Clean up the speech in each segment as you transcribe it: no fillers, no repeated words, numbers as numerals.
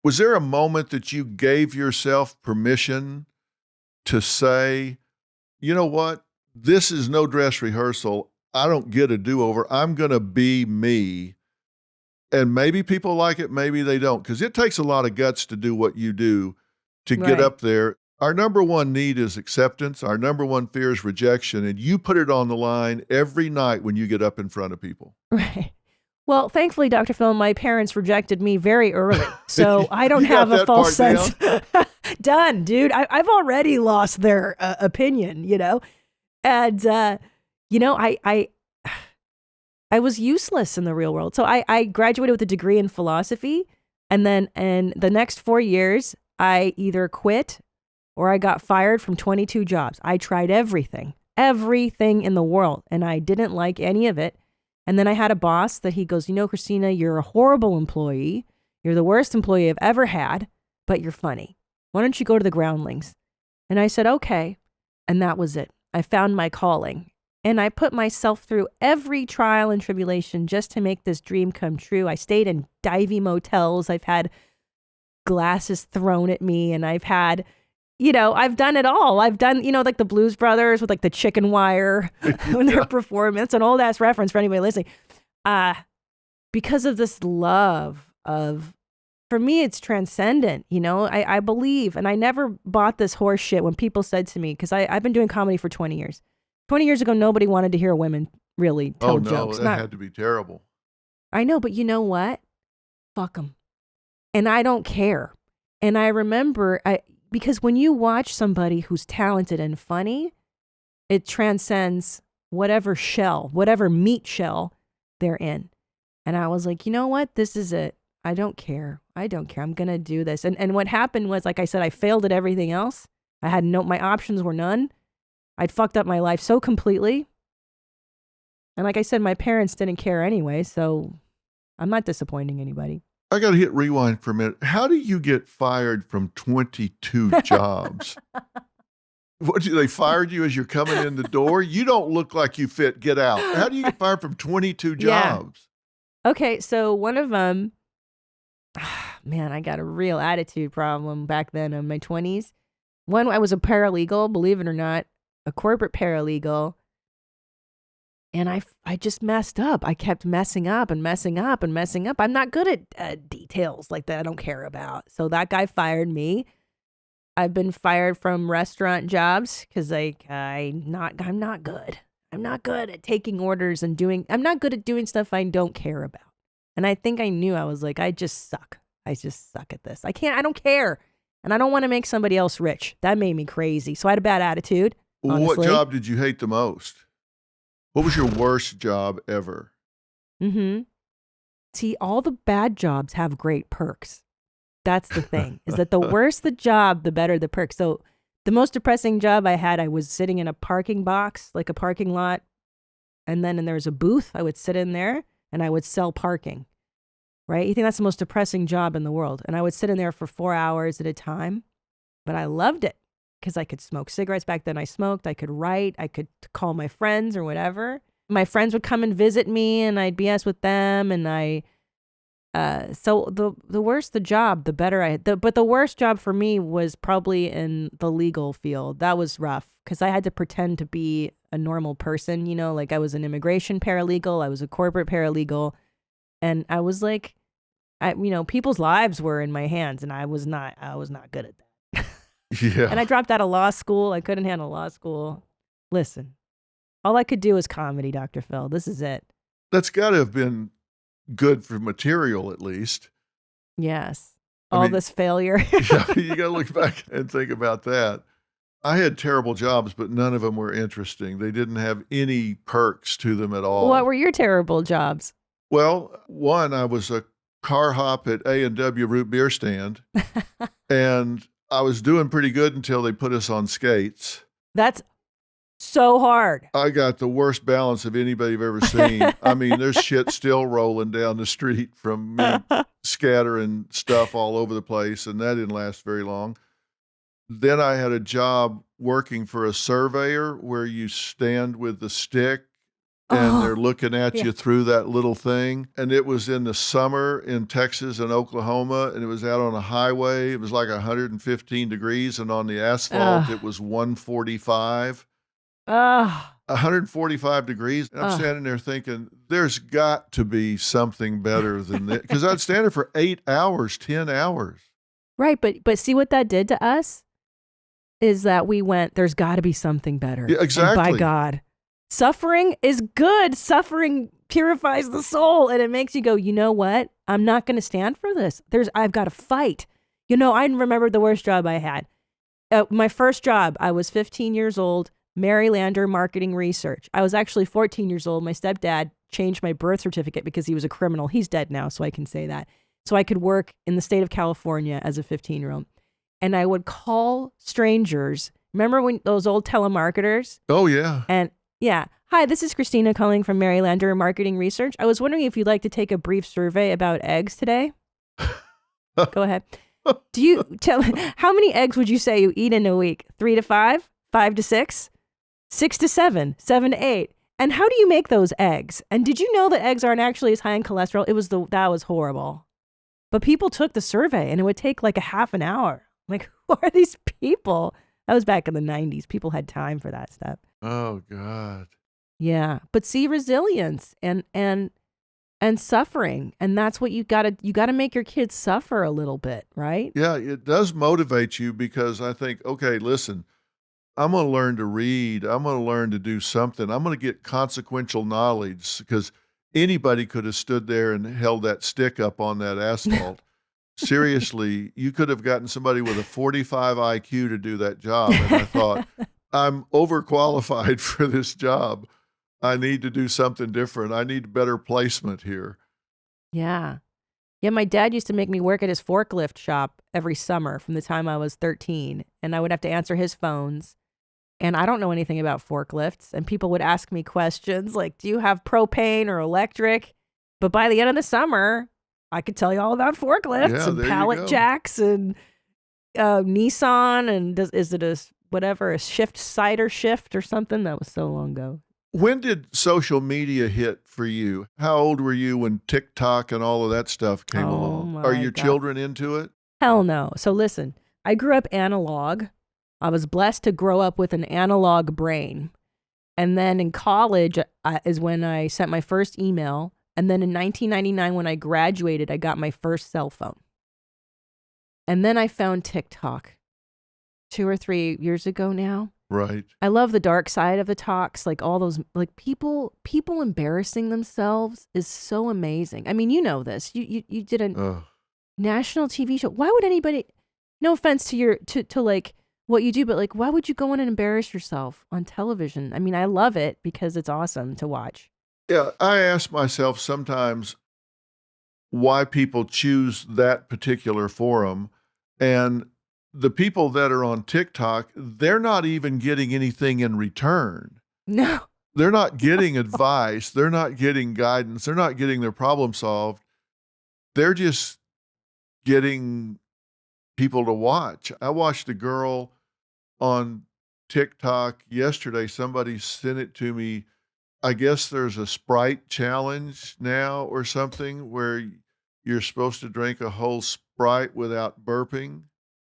Was there a moment that you gave yourself permission to say, you know what? This is no dress rehearsal. I don't get a do-over. I'm going to be me. And maybe people like it, maybe they don't, because it takes a lot of guts to do what you do, to get Right. up there. Our number one need is acceptance. Our number one fear is rejection. And you put it on the line every night when you get up in front of people. Right. Well, thankfully, Dr. Phil, my parents rejected me very early. So I don't You got have a that false part sense. down? Done, dude. I've already lost their opinion, And, I was useless in the real world. So I graduated with a degree in philosophy. And then in the next 4 years, I either quit or I got fired from 22 jobs. I tried everything in the world, and I didn't like any of it. And then I had a boss that he goes, Christina, you're a horrible employee. You're the worst employee I've ever had, but you're funny. Why don't you go to the groundlings? And I said, okay. And that was it. I found my calling. And I put myself through every trial and tribulation just to make this dream come true. I stayed in divey motels. I've had glasses thrown at me, and I've had, I've done it all. I've done, like the Blues Brothers with like the chicken wire when they're performing. It's an old ass reference for anybody listening. Because of this love of, for me, it's transcendent. I believe, and I never bought this horse shit when people said to me, because I've been doing comedy for 20 years. 20 years ago, nobody wanted to hear women really tell jokes. That had to be terrible. I know, but you know what? Fuck them. And I don't care. And I remember, because when you watch somebody who's talented and funny, it transcends whatever meat shell they're in. And I was like, you know what? This is it. I don't care. I'm going to do this. And what happened was, like I said, I failed at everything else. My options were none. I'd fucked up my life so completely. And like I said, my parents didn't care anyway, so I'm not disappointing anybody. I got to hit rewind for a minute. How do you get fired from 22 jobs? They fired you as you're coming in the door? You don't look like you fit. Get out. How do you get fired from 22 jobs? Yeah. Okay, so one of them, man, I got a real attitude problem back then in my 20s. One, I was a paralegal, believe it or not, a corporate paralegal. And I just messed up. I kept messing up and messing up and messing up. I'm not good at details like that I don't care about. So that guy fired me. I've been fired from restaurant jobs because I'm not good. I'm not good at taking orders and I'm not good at doing stuff I don't care about. And I think I knew, I was like, I just suck at this. I don't care. And I don't want to make somebody else rich. That made me crazy. So I had a bad attitude. Honestly. What job did you hate the most? What was your worst job ever? See, all the bad jobs have great perks. That's the thing, is that the worse the job, the better the perks. So the most depressing job I had, I was sitting in a parking box, like a parking lot. And then there was a booth. I would sit in there and I would sell parking, right? You think that's the most depressing job in the world. And I would sit in there for 4 hours at a time, but I loved it. Because I could smoke cigarettes. Back then I smoked. I could write. I could call my friends or whatever. My friends would come and visit me and I'd BS with them. And so the worse the job, the better but the worst job for me was probably in the legal field. That was rough because I had to pretend to be a normal person, like I was an immigration paralegal. I was a corporate paralegal. And I was like, people's lives were in my hands and I was not good at that. Yeah. And I dropped out of law school. I couldn't handle law school. Listen, all I could do was comedy, Dr. Phil. This is it. That's got to have been good for material, at least. Yes. This failure. Yeah, you got to look back and think about that. I had terrible jobs, but none of them were interesting. They didn't have any perks to them at all. What were your terrible jobs? Well, one, I was a car hop at A&W Root Beer Stand. And I was doing pretty good until they put us on skates. That's so hard. I got the worst balance of anybody I've ever seen. I mean, there's shit still rolling down the street from me scattering stuff all over the place, and that didn't last very long. Then I had a job working for a surveyor where you stand with the stick and they're Oh, looking at yeah. you through that little thing. And it was in the summer in Texas and Oklahoma, and it was out on a highway. It was like 115 degrees, and on the asphalt, Ugh. it was 145. Ugh. 145 degrees. And I'm Ugh. standing there thinking, there's got to be something better than this. Because I'd stand there for 8 hours, 10 hours. Right, but see what that did to us is that we went, there's got to be something better. Yeah, And exactly. by God, suffering is good. Suffering purifies the soul, and it makes you go, you know what? I'm not going to stand for this. I've got to fight. You know, I remember the worst job I had. My first job, I was 15 years old, Marylander Marketing Research. I was actually 14 years old. My stepdad changed my birth certificate because he was a criminal. He's dead now, so I can say that. So I could work in the state of California as a 15-year-old. And I would call strangers. Remember when those old telemarketers? Oh, yeah. And yeah. Hi, this is Christina calling from Marylander Marketing Research. I was wondering if you'd like to take a brief survey about eggs today. Go ahead. Do you tell how many eggs would you say you eat in a week? 3 to 5, 5 to 6, 6 to 7, 7 to 8. And how do you make those eggs? And did you know that eggs aren't actually as high in cholesterol? That was horrible. But people took the survey and it would take like a half an hour. Like, who are these people? That was back in the 90s. People had time for that stuff. Oh, God. Yeah. But see, resilience and suffering. And that's what you gotta make your kids suffer a little bit, right? Yeah, it does motivate you because I think, okay, listen, I'm going to learn to read. I'm going to learn to do something. I'm going to get consequential knowledge because anybody could have stood there and held that stick up on that asphalt. Seriously, you could have gotten somebody with a 45 IQ to do that job. And I thought, I'm overqualified for this job. I need to do something different. I need better placement here. Yeah. Yeah, my dad used to make me work at his forklift shop every summer from the time I was 13, and I would have to answer his phones. And I don't know anything about forklifts, and people would ask me questions like, do you have propane or electric? But by the end of the summer, I could tell you all about forklifts Yeah, and there you pallet go. jacks and Nissan and is it a shift cider shift or something? That was so long ago. When did social media hit for you? How old were you when TikTok and all of that stuff came Oh along? my Are your God. children into it? Hell no. So listen, I grew up analog. I was blessed to grow up with an analog brain. And then in college is when I sent my first email. And then in 1999, when I graduated, I got my first cell phone. And then I found TikTok 2 or 3 years ago now. Right. I love the dark side of the talks, like all those, like people embarrassing themselves is so amazing. I mean, you know this. You did a Ugh. national TV show. Why would anybody? No offense to like what you do, but like, why would you go in and embarrass yourself on television? I mean, I love it because it's awesome to watch. Yeah, I ask myself sometimes why people choose that particular forum. And the people that are on TikTok, they're not even getting anything in return. No. They're not getting advice. They're not getting guidance. They're not getting their problem solved. They're just getting people to watch. I watched a girl on TikTok yesterday. Somebody sent it to me. I guess there's a Sprite challenge now or something where you're supposed to drink a whole Sprite without burping.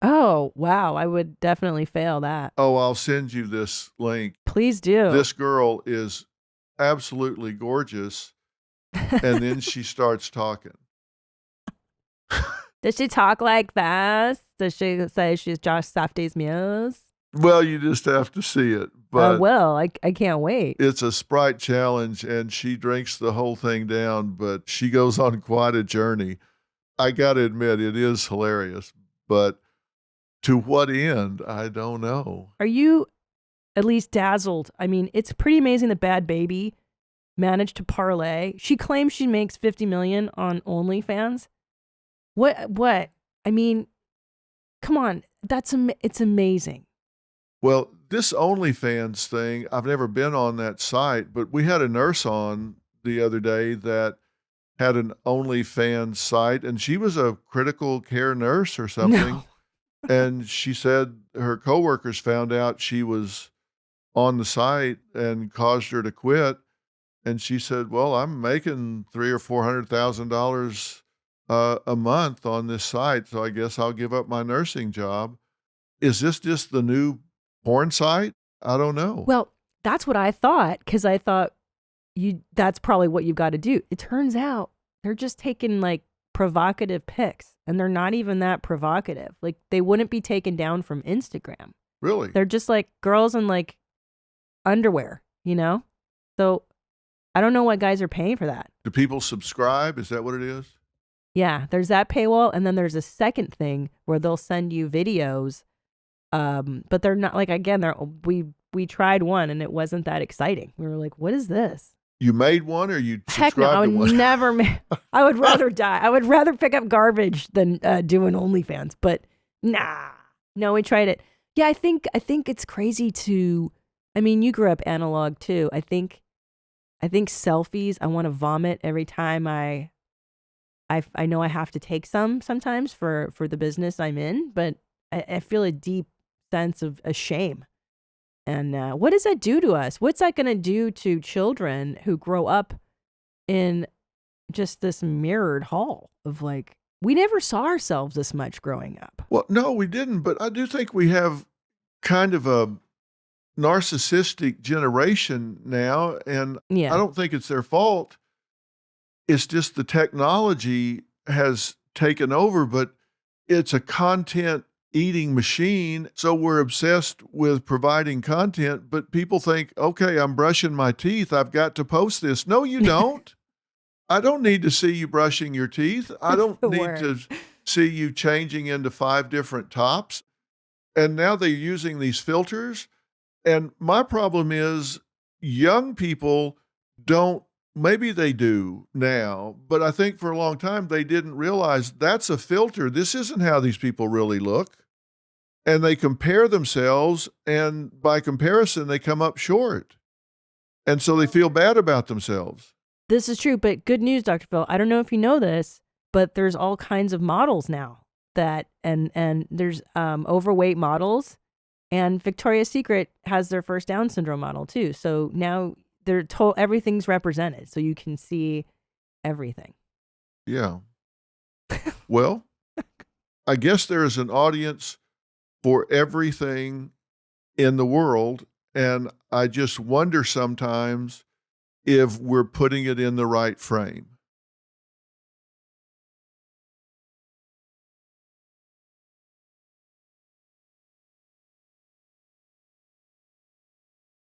Oh, wow. I would definitely fail that. Oh, I'll send you this link. Please do. This girl is absolutely gorgeous. And then she starts talking. Does she talk like this? Does she say she's Josh Safdie's muse? Well, you just have to see it. I But will. I can't wait. it's a Sprite challenge, and she drinks the whole thing down, but she goes on quite a journey. I got to admit, it is hilarious. But to what end? I don't know. Are you at least dazzled? I mean, it's pretty amazing that Bad Baby managed to parlay. She claims she makes $50 million on OnlyFans. What? I mean, come on. It's amazing. Well, this OnlyFans thing, I've never been on that site, but we had a nurse on the other day that had an OnlyFans site, and she was a critical care nurse or something. No. And she said her coworkers found out she was on the site and caused her to quit. And she said, "Well, I'm making $300,000 or $400,000 a month on this site, so I guess I'll give up my nursing job." Is this just the new porn site? I don't know. Well, that's what I thought, because I thought that's probably what you've got to do. It turns out they're just taking like provocative pics, and they're not even that provocative. Like, they wouldn't be taken down from Instagram. Really? They're just like girls in like underwear, you know? So I don't know why guys are paying for that. Do people subscribe? Is that what it is? Yeah, there's that paywall, and then there's a second thing where they'll send you videos, but they're not like, again, we tried one and it wasn't that exciting. We were like, what is this? You made one, or you Heck no, I subscribed to would one? never. I would rather die. I would rather pick up garbage than do an OnlyFans. But nah, no, we tried it. Yeah, I think it's crazy to. I mean, you grew up analog too. I think selfies. I want to vomit every time I know I have to take some sometimes for the business I'm in, but I feel a deep sense of a shame. And what does that do to us? What's that going to do to children who grow up in just this mirrored hall of like, we never saw ourselves this much growing up? Well, no, we didn't. But I do think we have kind of a narcissistic generation now. And Yeah. I don't think it's their fault. It's just the technology has taken over, but it's a content eating machine. So we're obsessed with providing content, but people think, okay, I'm brushing my teeth, I've got to post this. No, you don't. I don't need to see you brushing your teeth. I don't the need word. to see you changing into 5 different tops. And now they're using these filters. And my problem is young people don't, maybe they do now, but I think for a long time they didn't realize that's a filter. This isn't how these people really look. And they compare themselves, and by comparison, they come up short. And so they feel bad about themselves. This is true, but good news, Dr. Phil. I don't know if you know this, but there's all kinds of models now that, and there's overweight models, and Victoria's Secret has their first Down syndrome model too. So now they're told everything's represented, so you can see everything. Yeah. Well, I guess there is an audience for everything in the world. And I just wonder sometimes if we're putting it in the right frame.